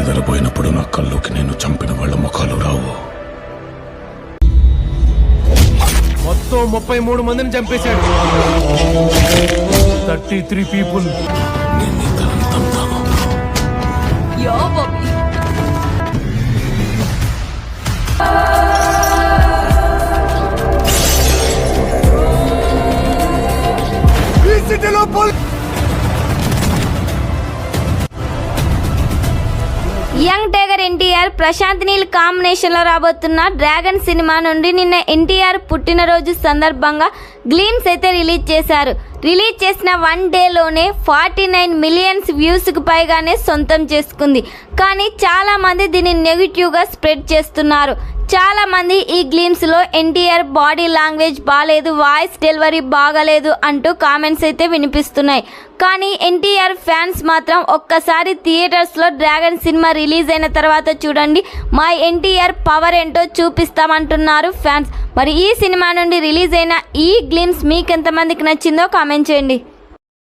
నిద్రపోయినప్పుడు నా కళ్ళుకి నేను చంపిన వాళ్ళ ముఖాలు రావు. మొత్తం 33 మందిని చంపేశాడు. 33 పీపుల్. నేను ఇతరులను తంతాను. ఈ సిటీలో young tiger NTR Prashanth Neel combination లో రాబోతున్న డ్రాగన్ సినిమా నుండి నిన్న ఎన్టీఆర్ పుట్టినరోజు సందర్భంగా గ్లిమ్స్ అయితే రిలీజ్ చేశారు. రిలీజ్ చేసిన 1 డేలోనే 49 మిలియన్స్ వ్యూస్ కు పైగానే సొంతం చేసుకుంది. కానీ చాలా మంది దీన్ని నెగిటివ్ గా స్ప్రెడ్ చేస్తున్నారు. చాలా మంది ఈ గ్లిమ్స్ లో ఎన్టీఆర్ బాడీ లాంగ్వేజ్ బాగాలేదు, వాయిస్ డెలివరీ బాగాలేదు అంటూ కామెంట్స్ అయితే వినిపిస్తున్నాయి. కానీ ఎన్టీఆర్ ఫ్యాన్స్ మాత్రం ఒక్కసారి థియేటర్స్ లో డ్రాగన్ సినిమా రిలీజ్ అయిన తర్వాత చూడండి, మా ఎన్టీఆర్ పవర్ ఏంటో చూపిస్తామంటున్నారు ఫ్యాన్స్. మరి ఈ సినిమా నుండి రిలీజ్ అయిన ఈ గ్లిమ్స్ మీకు ఎంతమందికి నచ్చిందో కామెంట్ చేయండి.